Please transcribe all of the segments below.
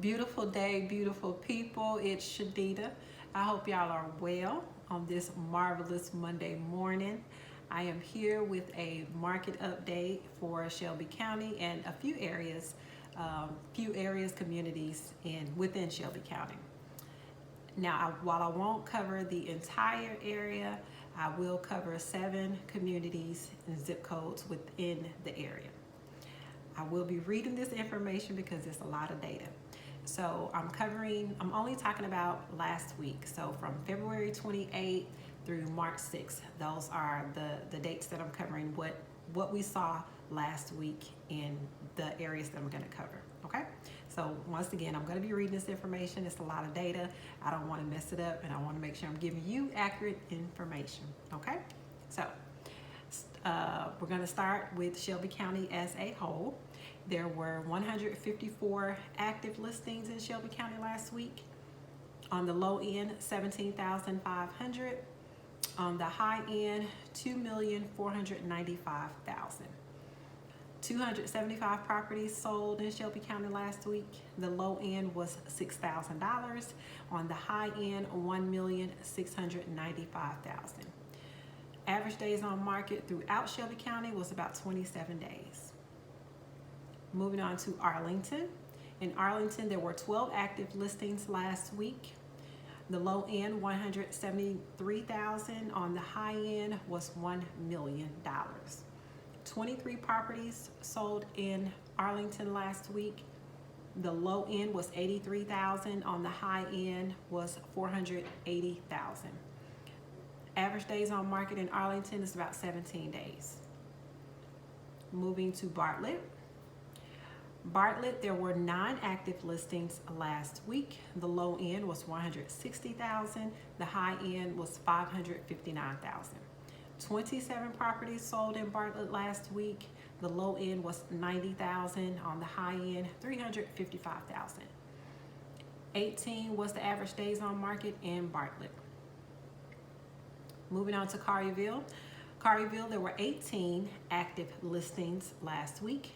Beautiful day, beautiful people. It's Shanita. I hope y'all are well on this marvelous Monday morning. I am here with a market update for Shelby County and a few areas, communities within Shelby County. Now, while I won't cover the entire area, I will cover 7 communities and zip codes within the area. I will be reading this information because it's a lot of data. So I'm only talking about last week. So from February 28th through March 6th, those are the dates that I'm covering, what we saw last week in the areas that I'm gonna cover, okay? So once again, I'm gonna be reading this information. It's a lot of data. I don't wanna mess it up and I wanna make sure I'm giving you accurate information, okay? So we're gonna start with Shelby County as a whole. There were 154 active listings in Shelby County last week. On the low end, 17,500. On the high end, 2,495,000. 275 properties sold in Shelby County last week. The low end was $6,000. On the high end, 1,695,000. Average days on market throughout Shelby County was about 27 days. Moving on to Arlington. In Arlington, there were 12 active listings last week. The low end, 173,000. On the high end was $1 million. 23 properties sold in Arlington last week. The low end was 83,000. On the high end was 480,000. Average days on market in Arlington is about 17 days. Moving to Bartlett. Bartlett, there were 9 active listings last week. The low end was 160,000. The high end was 559,000. 27 properties sold in Bartlett last week. The low end was 90,000. On the high end, 355,000. 18 was the average days on market in Bartlett. Moving on to Collierville. Collierville, there were 18 active listings last week.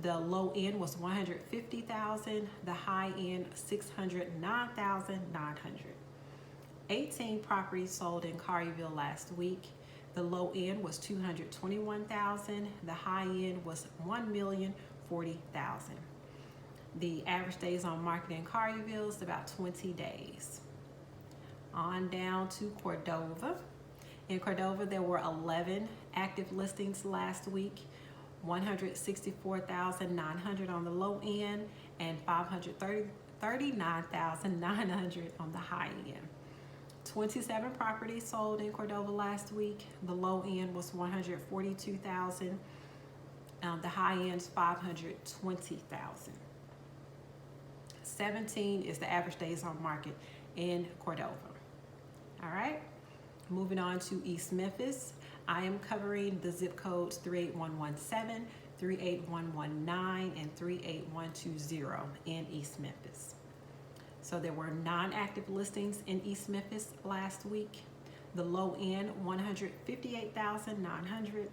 The low end was 150,000. The high end, 609,900. 18 properties sold in Collierville last week. The low end was 221,000. The high end was 1,040,000. The average days on market in Collierville is about 20 days. On down to Cordova. In Cordova, there were 11 active listings last week. 164,900 on the low end and 539,900 on the high end. 27 properties sold in Cordova last week. The low end was 142,000. The high end is 520,000. 17 is the average days on market in Cordova. All right, moving on to East Memphis. I am covering the zip codes 38117, 38119, and 38120 in East Memphis. So there were 9 active listings in East Memphis last week. The low end, 158,900.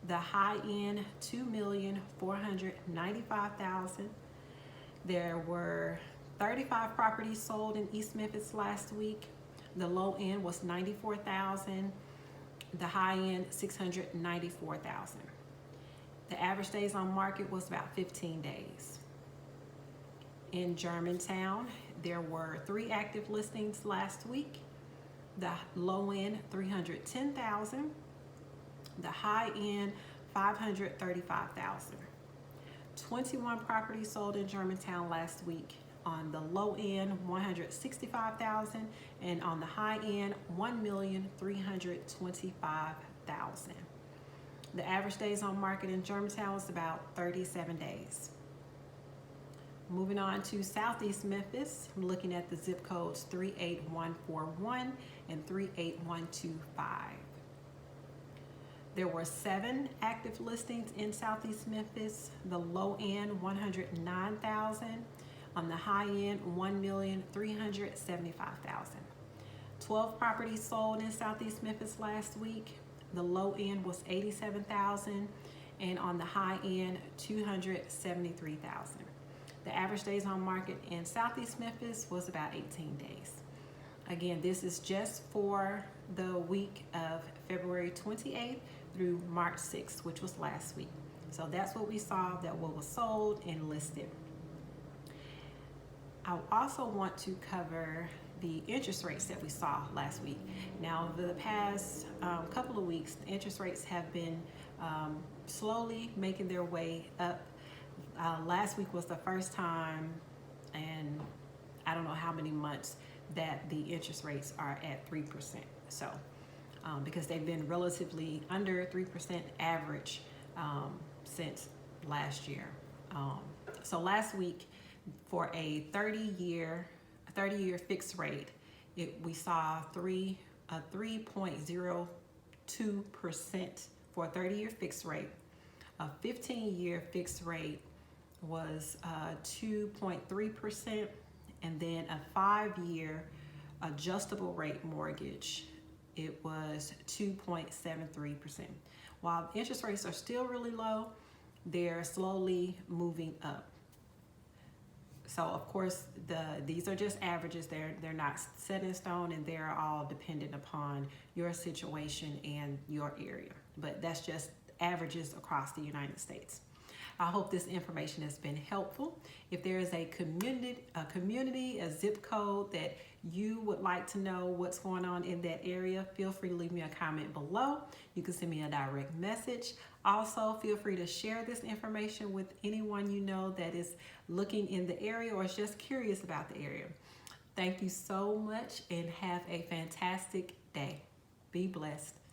The high end, 2,495,000. There were 35 properties sold in East Memphis last week. The low end was 94,000. The high end, 694,000. The average days on market was about 15 days. In Germantown, there were 3 active listings last week. The low end, 310,000. The high end, 535,000. 21 properties sold in Germantown last week. On the low end, 165,000, and on the high end, 1,325,000. The average days on market in Germantown was about 37 days. Moving on to Southeast Memphis, I'm looking at the zip codes 38141 and 38125. There were 7 active listings in Southeast Memphis. The low end, 109,000. On the high end, 1,375,000. 12 properties sold in Southeast Memphis last week. The low end was 87,000, and on the high end, 273,000. The average days on market in Southeast Memphis was about 18 days. Again, this is just for the week of February 28th through March 6th, which was last week. So that's what we saw, that what was sold and listed. I also want to cover the interest rates that we saw last week. Now, the past couple of weeks, the interest rates have been slowly making their way up. Last week was the first time, and I don't know how many months, that the interest rates are at 3%. So, because they've been relatively under 3% average since last year. So last week, for a 30-year fixed rate, we saw 3.02% for a 30-year fixed rate. A 15-year fixed rate was 2.3%, and then a 5-year adjustable rate mortgage, it was 2.73%. While interest rates are still really low, they're slowly moving up. So of course, these are just averages. They're not set in stone, and they're all dependent upon your situation and your area. But that's just averages across the United States. I hope this information has been helpful. If there is a community, a zip code that you would like to know what's going on in that area, feel free to leave me a comment below. You can send me a direct message. Also, feel free to share this information with anyone you know that is looking in the area or is just curious about the area. Thank you so much, and have a fantastic day. Be blessed.